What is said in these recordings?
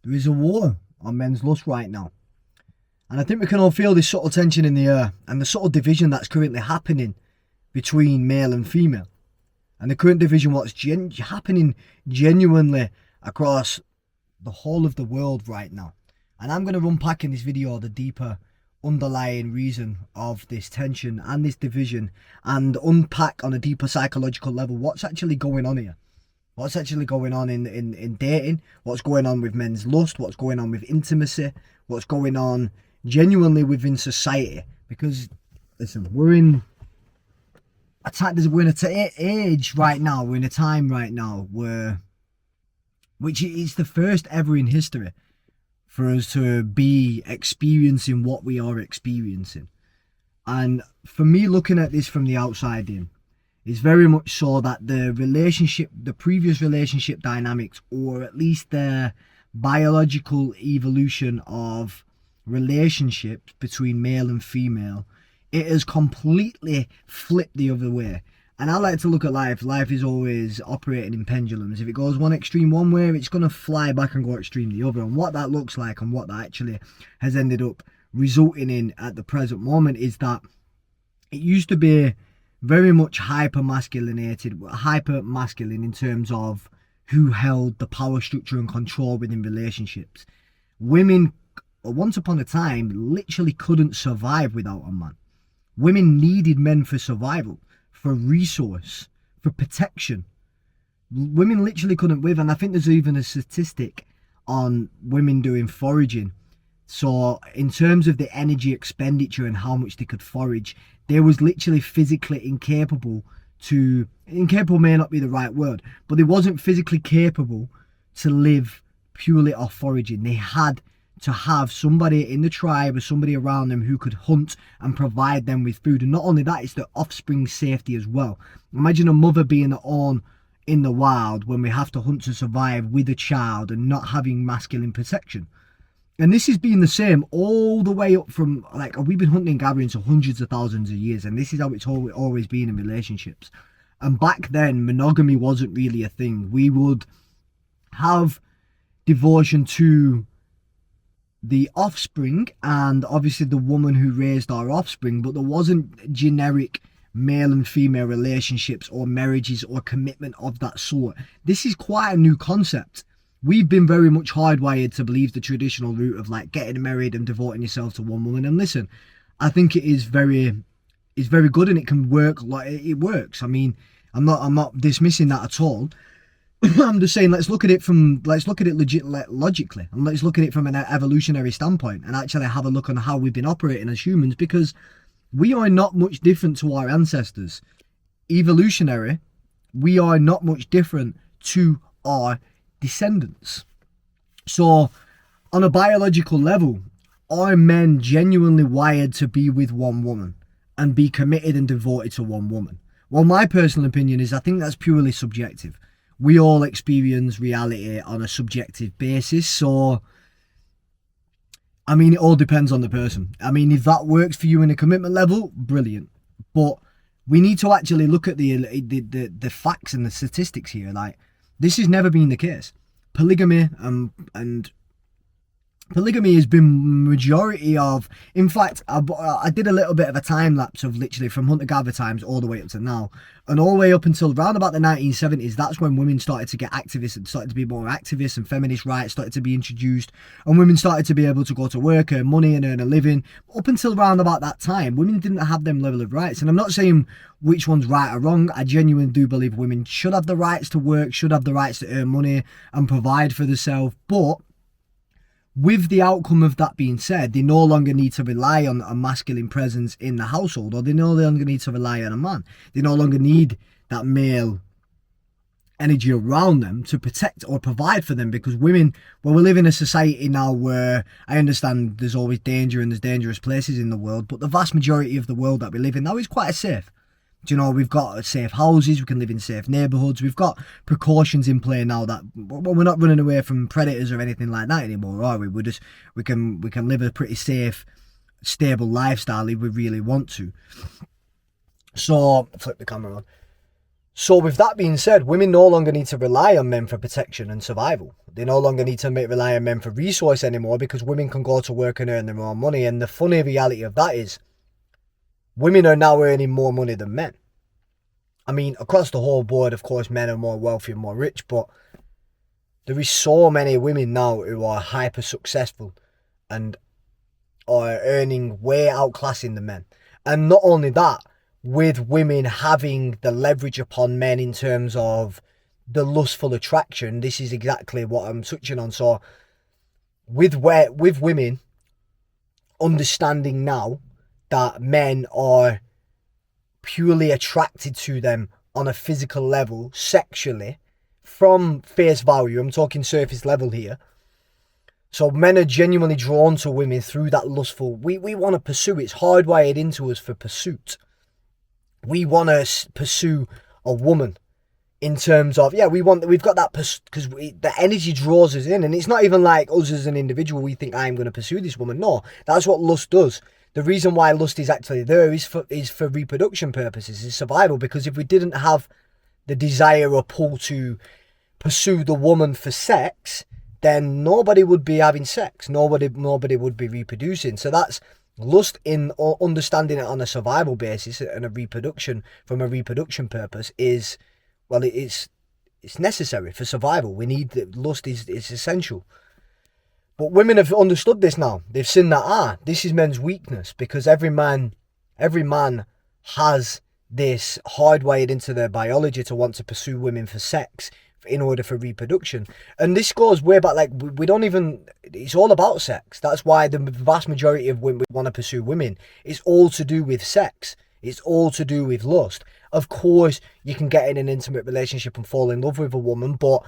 There is a war on men's lust right now. And I think we can all feel this subtle tension in the air and the subtle division that's currently happening between male and female. And the current division, what's happening genuinely across the whole of the world right now. And I'm going to unpack in this video the deeper underlying reason of this tension and this division, and unpack on a deeper psychological level what's actually going on here. What's actually going on in dating, what's going on with men's lust, what's going on with intimacy, what's going on genuinely within society. Because, listen, we're in a age right now, we're in a time right now which is the first ever in history for us to be experiencing what we are experiencing. And for me, looking at this from the outside in, it's very much so that the previous relationship dynamics, or at least the biological evolution of relationships between male and female, it has completely flipped the other way. And I like to look at life. Life is always operating in pendulums. If it goes one extreme one way, it's going to fly back and go extreme the other. And what that looks like and what that actually has ended up resulting in at the present moment is that it used to be very much hyper masculine in terms of who held the power structure and control within relationships. Women, once upon a time, literally couldn't survive without a man. Women needed men for survival, for resource, for protection. Women literally couldn't live, and I think there's even a statistic on women doing foraging. So in terms of the energy expenditure and how much they could forage, they was literally physically incapable may not be the right word, but they wasn't physically capable to live purely off foraging. They had to have somebody in the tribe or somebody around them who could hunt and provide them with food. And not only that, it's the offspring safety as well. Imagine a mother being alone in the wild when we have to hunt to survive with a child and not having masculine protection. And this has been the same all the way up from, like, we've been hunting and gathering for hundreds of thousands of years, and this is how it's always been in relationships. And back then, monogamy wasn't really a thing. We would have devotion to the offspring and obviously the woman who raised our offspring, but there wasn't generic male and female relationships or marriages or commitment of that sort. This is quite a new concept. We've been very much hardwired to believe the traditional route of like getting married and devoting yourself to one woman. And listen, I think it is very good, and it can work. Like it works. I mean, I'm not dismissing that at all. I'm just saying, let's look at it logically, and let's look at it from an evolutionary standpoint, and actually have a look on how we've been operating as humans, because we are not much different to our ancestors. Evolutionary, we are not much different to our descendants. So on a biological level, are men genuinely wired to be with one woman and be committed and devoted to one woman? Well, my personal opinion is I think that's purely subjective. We all experience reality on a subjective basis. So, I mean, it all depends on the person. I mean, if that works for you in a commitment level, brilliant. But we need to actually look at the facts and the statistics here. Like, this has never been the case. Polygamy and polygamy has been majority of, in fact, I did a little bit of a time lapse of literally from hunter-gatherer times all the way up to now, and all the way up until around about the 1970s. That's when women started to get activists and started to be more activists, and feminist rights started to be introduced, and women started to be able to go to work, earn money and earn a living. Up until around about that time, women didn't have them level of rights. And I'm not saying which one's right or wrong. I genuinely do believe women should have the rights to work, should have the rights to earn money and provide for themselves. But with the outcome of that being said, they no longer need to rely on a masculine presence in the household, or they no longer need to rely on a man. They no longer need that male energy around them to protect or provide for them, because women, well, we live in a society now where I understand there's always danger and there's dangerous places in the world, but the vast majority of the world that we live in now is quite safe. You know, we've got safe houses, we can live in safe neighbourhoods, we've got precautions in play now that, well, we're not running away from predators or anything like that anymore, are we? We can live a pretty safe, stable lifestyle if we really want to. So, flip the camera on. So with that being said, women no longer need to rely on men for protection and survival. They no longer need to rely on men for resource anymore, because women can go to work and earn their own money. And the funny reality of that is, women are now earning more money than men. I mean, across the whole board, of course, men are more wealthy and more rich, but there is so many women now who are hyper successful and are earning way outclassing the men. And not only that, with women having the leverage upon men in terms of the lustful attraction, this is exactly what I'm touching on. So with women understanding now that men are purely attracted to them on a physical level, sexually, from face value, I'm talking surface level here. So men are genuinely drawn to women through that lustful, we want to pursue, it's hardwired into us for pursuit. We want to pursue a woman in terms of, we've got that, because the energy draws us in. And it's not even like us as an individual, we think I'm going to pursue this woman. No, that's what lust does. The reason why lust is actually there is for reproduction purposes, is survival. Because if we didn't have the desire or pull to pursue the woman for sex, then nobody would be having sex. Nobody would be reproducing. So that's lust, in understanding it on a survival basis and from a reproduction purpose is, well, it's necessary for survival. We need lust is essential. But women have understood this now. They've seen that this is men's weakness, because every man has this hardwired into their biology to want to pursue women for sex in order for reproduction. And this goes way back, like we don't even, it's all about sex. That's why the vast majority of women want to pursue women. It's all to do with sex. It's all to do with lust. Of course, you can get in an intimate relationship and fall in love with a woman, but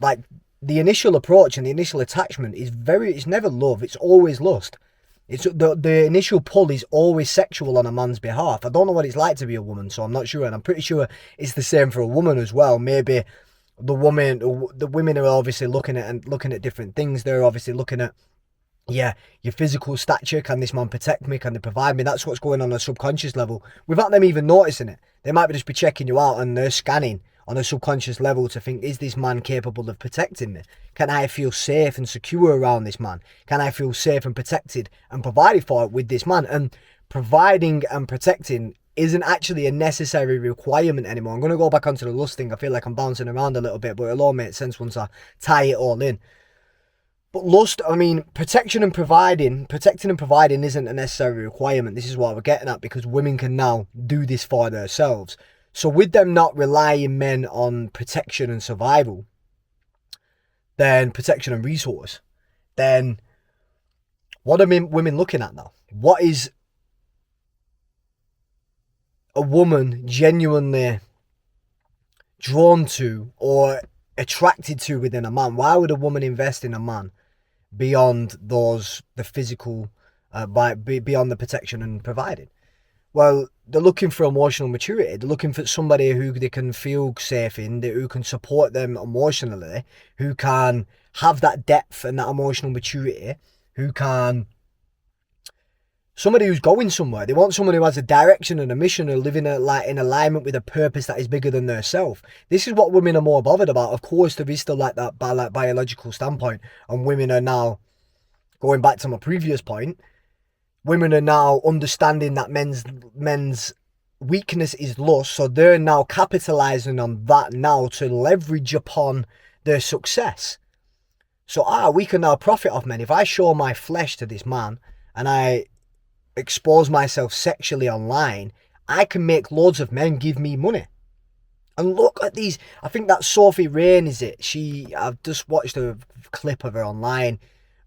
like the initial approach and the initial attachment it's never love, it's always lust. It's the initial pull is always sexual on a man's behalf. I don't know what it's like to be a woman, so I'm not sure, and I'm pretty sure it's the same for a woman as well. Maybe the women are obviously looking at different things. They're obviously looking at, your physical stature. Can this man protect me? Can they provide me? That's what's going on a subconscious level without them even noticing it. They might just be checking you out and they're scanning on a subconscious level to think, is this man capable of protecting me? Can I feel safe and secure around this man? Can I feel safe and protected and provided for with this man? And providing and protecting isn't actually a necessary requirement anymore. I'm going to go back onto the lust thing. I feel like I'm bouncing around a little bit, but it'll all make sense once I tie it all in. But lust, I mean, protecting and providing isn't a necessary requirement. This is what we're getting at, because women can now do this for themselves. So with them not relying men on protection and survival, then protection and resource, then what are women looking at now? What is a woman genuinely drawn to or attracted to within a man? Why would a woman invest in a man beyond the physical, beyond the protection and providing? Well, they're looking for emotional maturity. They're looking for somebody who they can feel safe in, who can support them emotionally, who can have that depth and that emotional maturity, somebody who's going somewhere. They want someone who has a direction and a mission, and living in alignment with a purpose that is bigger than their self. This is what women are more bothered about. Of course, there is still that biological standpoint, and women are now, going back to my previous point, women are now understanding that men's weakness is lust, so they're now capitalizing on that now to leverage upon their success. So we can now profit off men. If I show my flesh to this man and I expose myself sexually online, I can make loads of men give me money. And look at these. I think that Sophie Rain, is it? I've just watched a clip of her online,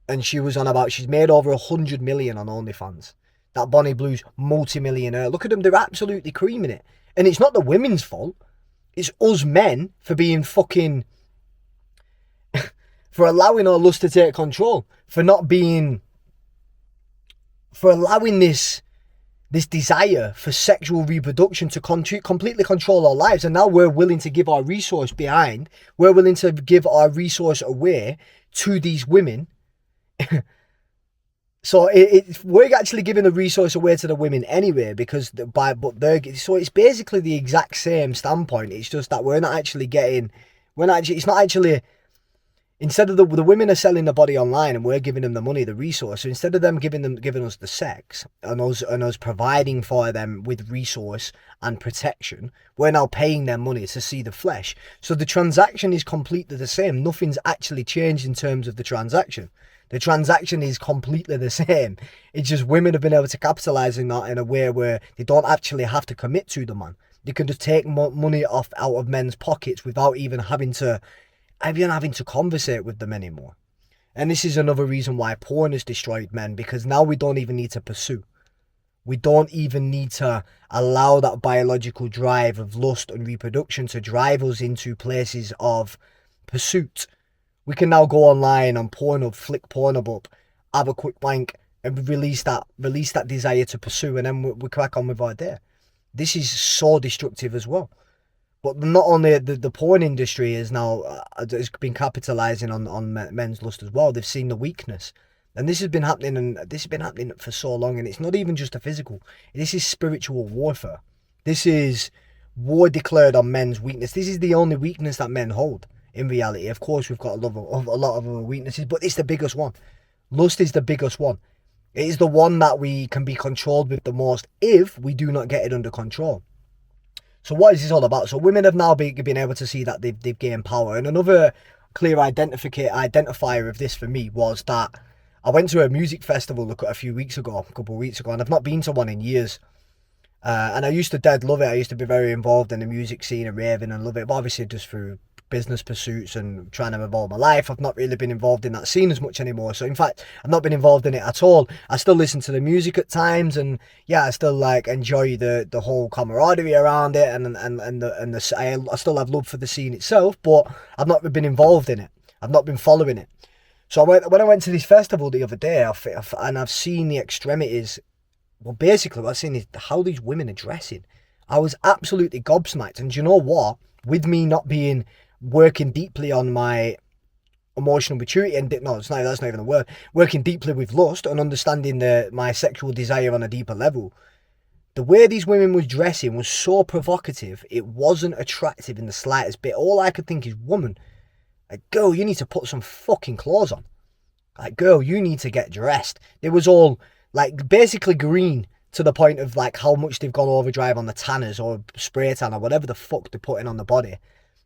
and she was on about, she's made over 100 million on OnlyFans. That Bonnie Blue's multi-millionaire. Look at them, they're absolutely creaming it. And it's not the women's fault. It's us men for being fucking, for allowing our lust to take control. For allowing this desire for sexual reproduction to completely control our lives. And now we're willing to give our resource behind. We're willing to give our resource away to these women So we're actually giving the resource away to the women anyway, because so it's basically the exact same standpoint. It's just that it's not actually, instead of the women are selling the body online and we're giving them the money, the resource. So instead of them giving us the sex and us providing for them with resource and protection, we're now paying them money to see the flesh. So the transaction is completely the same. Nothing's actually changed in terms of the transaction. The transaction is completely the same. It's just women have been able to capitalize on that in a way where they don't actually have to commit to the man. They can just take money out of men's pockets without even having to conversate with them anymore. And this is another reason why porn has destroyed men, because now we don't even need to pursue. We don't even need to allow that biological drive of lust and reproduction to drive us into places of pursuit. We can now go online on Pornhub, flick Pornhub up, have a quick wank, and release that desire to pursue, and then we crack on with our day. This is so destructive as well. But not only the porn industry has been capitalizing on men's lust as well. They've seen the weakness, and this has been happening for so long. And it's not even just a physical. This is spiritual warfare. This is war declared on men's weakness. This is the only weakness that men hold. In reality, of course, we've got a lot of other weaknesses, but it's the biggest one. Lust is the biggest one. It is the one that we can be controlled with the most if we do not get it under control. So what is this all about? So women have now been able to see that they've gained power. And another clear identifier of this for me was that I went to a music festival a couple of weeks ago, and I've not been to one in years. And I used to love it. I used to be very involved in the music scene and raving and love it, but obviously just through business pursuits and trying to evolve my life, I've not really been involved in that scene as much anymore. So in fact, I've not been involved in it at all. I still listen to the music at times, and yeah, I still enjoy the whole camaraderie around it, I still have love for the scene itself, but I've not been involved in it. I've not been following it. So when I went to this festival the other day, I've seen the extremities. Well, basically what I've seen is how these women are dressing. I was absolutely gobsmacked. And do you know what? With me not working deeply on my emotional maturity, and that's not even a word, working deeply with lust and understanding my sexual desire on a deeper level, the way these women was dressing was so provocative. It wasn't attractive in the slightest bit. All I could think is, woman, like, girl, you need to put some fucking clothes on. Like, girl, you need to get dressed. It was all like basically green, to the point of like how much they've gone overdrive on the tanners or spray tan or whatever the fuck they're putting on the body,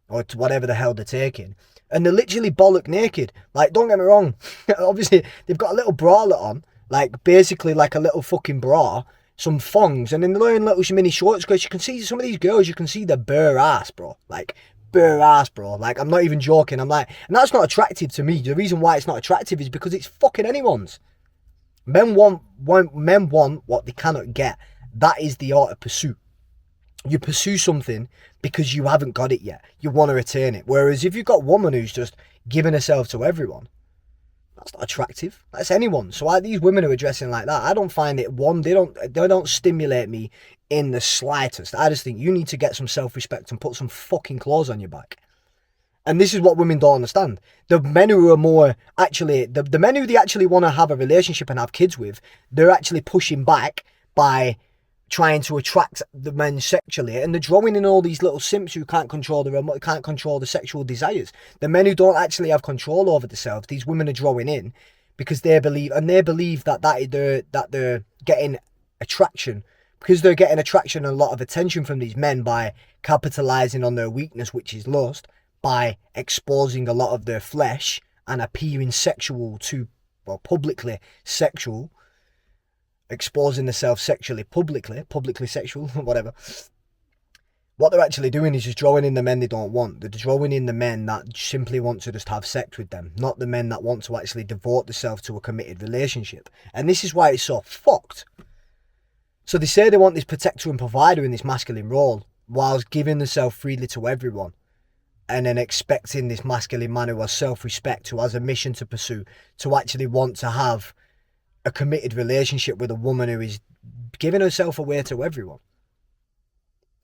or to whatever the hell they're taking. And they're literally bollock naked. Like, don't get me wrong. Obviously, they've got a little bralette on. Like, basically like a little fucking bra. Some thongs. And then they're wearing little mini shorts. Because you can see some of these girls, you can see their bare ass, bro. Like, bare ass, bro. Like, I'm not even joking. I'm like, and that's not attractive to me. The reason why it's not attractive is because it's fucking anyone's. Men want what they cannot get. That is the art of pursuit. You pursue something because you haven't got it yet. You want to attain it. Whereas if you've got a woman who's just giving herself to everyone, that's not attractive. That's anyone. So these women who are dressing like that, I don't find it, they don't stimulate me in the slightest. I just think you need to get some self-respect and put some fucking clothes on your back. And this is what women don't understand. The men who are more actually, the men who they actually want to have a relationship and have kids with, they're actually pushing back by trying to attract the men sexually, and they're drawing in all these little simps who can't control the sexual desires. The men who don't actually have control over themselves, these women are drawing in because they believe that they're getting attraction, because they're getting attraction and a lot of attention from these men by capitalizing on their weakness, which is lust, by exposing a lot of their flesh and appearing sexual publicly sexual, exposing themselves sexually, publicly sexual, whatever. What they're actually doing is just drawing in the men they don't want. They're drawing in the men that simply want to just have sex with them, not the men that want to actually devote themselves to a committed relationship. And this is why it's so fucked. So they say they want this protector and provider in this masculine role, whilst giving themselves freely to everyone, and then expecting this masculine man who has self-respect, who has a mission to pursue, to actually want to have a committed relationship with a woman who is giving herself away to everyone.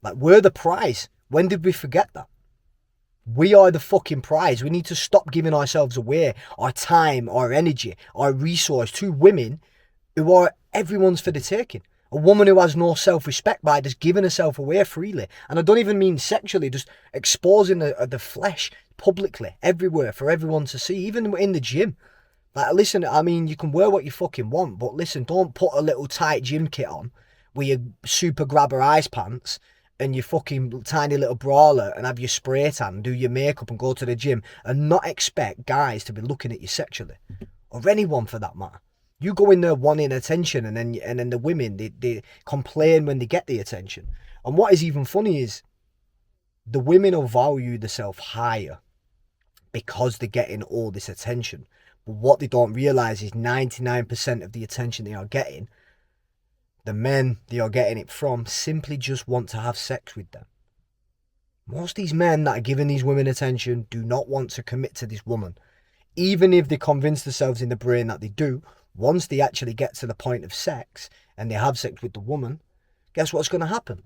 Like, we're the prize. When did we forget that? We are the fucking prize. We need to stop giving ourselves away, our time, our energy, our resource to women who are everyone's for the taking. A woman who has no self-respect by just giving herself away freely. And I don't even mean sexually, just exposing the flesh publicly, everywhere, for everyone to see, even in the gym. Like, listen, I mean, you can wear what you fucking want, but listen, don't put a little tight gym kit on with your super grabber ice pants and your fucking tiny little brawler and have your spray tan, do your makeup and go to the gym and not expect guys to be looking at you sexually. Or anyone for that matter. You go in there wanting attention, and then the women, they complain when they get the attention. And what is even funny is the women will value themselves higher because they're getting all this attention. But what they don't realise is 99% of the attention they are getting, the men they are getting it from simply just want to have sex with them. Most of these men that are giving these women attention do not want to commit to this woman. Even if they convince themselves in the brain that they do, once they actually get to the point of sex and they have sex with the woman, guess what's going to happen?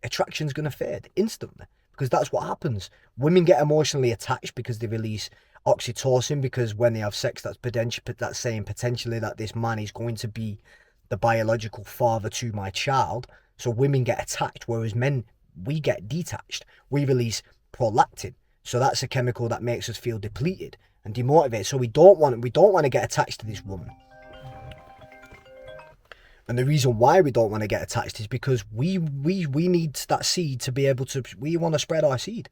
Attraction's going to fade instantly, because that's what happens. Women get emotionally attached because they release oxytocin, because when they have sex, that's saying potentially that this man is going to be the biological father to my child. So women get attached, whereas men, we get detached. We release prolactin. So that's a chemical that makes us feel depleted and demotivated. So we don't want to get attached to this woman. And the reason why we don't want to get attached is because we need that seed to be able to, we want to spread our seed.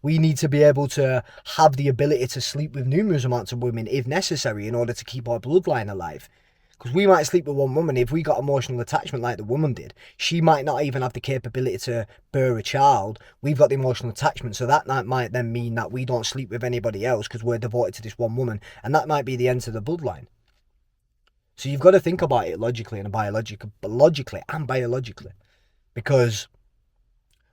We need to be able to have the ability to sleep with numerous amounts of women if necessary in order to keep our bloodline alive. Because we might sleep with one woman, if we got emotional attachment like the woman did, she might not even have the capability to bear a child. We've got the emotional attachment, so that might then mean that we don't sleep with anybody else because we're devoted to this one woman, and that might be the end of the bloodline. So you've got to think about it logically and biologically, because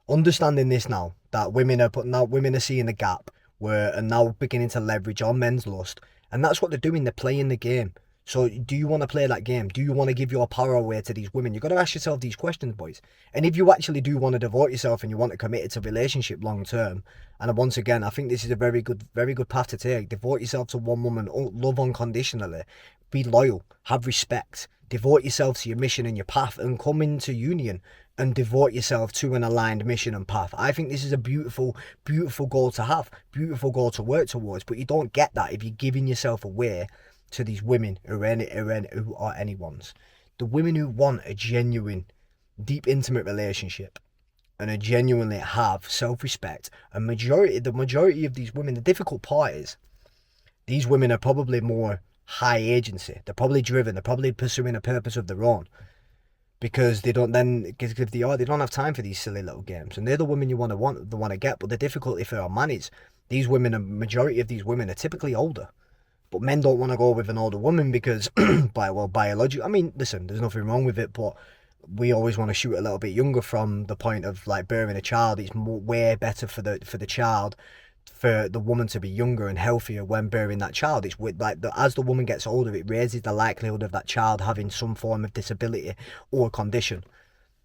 understanding this now, that women are seeing the gap and now beginning to leverage on men's lust, and that's what they're doing. They're playing the game. So do you want to play that game? Do you want to give your power away to these women? You've got to ask yourself these questions, boys. And if you actually do want to devote yourself and you want to commit to a relationship long term, and once again, I think this is a very good path to take. Devote yourself to one woman, love unconditionally, be loyal, have respect, devote yourself to your mission and your path, and come into union and devote yourself to an aligned mission and path. I think this is a beautiful goal to have, beautiful goal to work towards. But you don't get that if you're giving yourself away to these women who are anyone's. The women who want a genuine, deep, intimate relationship and a genuinely have self-respect, the majority of these women, the difficult part is, these women are probably more high agency. They're probably driven. They're probably pursuing a purpose of their own, because they don't have time for these silly little games. And they're the women you want to get. But the difficulty for our man is, majority of these women are typically older. But men don't want to go with an older woman because, biological. I mean, listen, there's nothing wrong with it, but we always want to shoot a little bit younger from the point of like bearing a child. It's way better for the child, for the woman to be younger and healthier when bearing that child. It's as the woman gets older, it raises the likelihood of that child having some form of disability or condition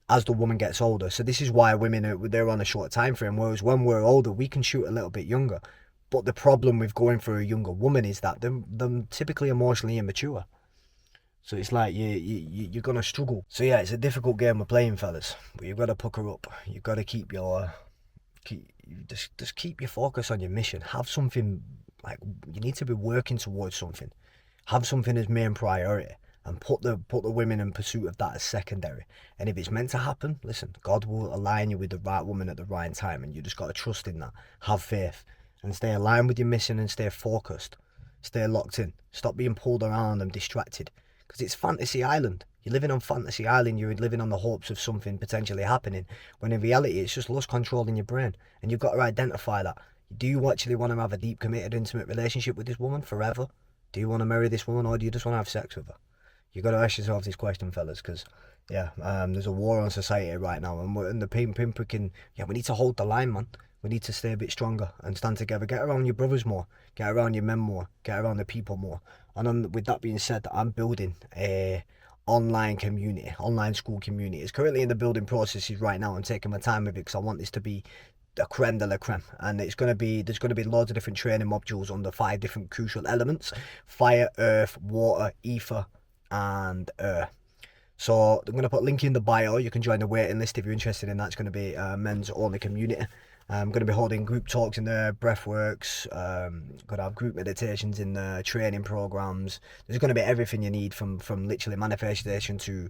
as the woman gets older. So this is why women they're on a short time frame, whereas when we're older, we can shoot a little bit younger. But the problem with going for a younger woman is that they're typically emotionally immature. So it's like you're going to struggle. So yeah, it's a difficult game we're playing, fellas. But you've got to pucker up. You've got to keep your focus on your mission. Have something, like, you need to be working towards something. Have something as main priority, and put the women in pursuit of that as secondary. And if it's meant to happen, listen, God will align you with the right woman at the right time, and you just got to trust in that. Have faith. And stay aligned with your mission and stay focused. Stay locked in. Stop being pulled around and distracted. Because it's fantasy island. You're living on fantasy island. You're living on the hopes of something potentially happening. When in reality, it's just lust controlling your brain. And you've got to identify that. Do you actually want to have a deep, committed, intimate relationship with this woman forever? Do you want to marry this woman, or do you just want to have sex with her? You've got to ask yourself this question, fellas. Because, yeah, there's a war on society right now. And the pinpricking, we need to hold the line, man. We need to stay a bit stronger and stand together. Get around your brothers more. Get around your men more. Get around the people more. And with that being said, I'm building a online school community. It's currently in the building processes right now. I'm taking my time with it because I want this to be the creme de la creme. And there's going to be loads of different training modules under 5 different crucial elements: fire, earth, water, ether, and so I'm going to put a link in the bio. You can join the waiting list if you're interested in that. It's going to be a men's only community. I'm going to be holding group talks in there, breathworks, going to have group meditations in there, training programs. There's going to be everything you need from literally manifestation to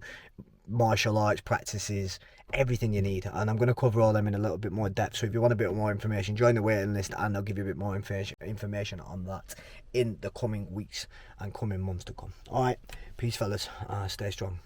martial arts practices, everything you need. And I'm going to cover all them in a little bit more depth. So if you want a bit more information, join the waiting list and I'll give you a bit more information on that in the coming weeks and coming months to come. All right, peace fellas, stay strong.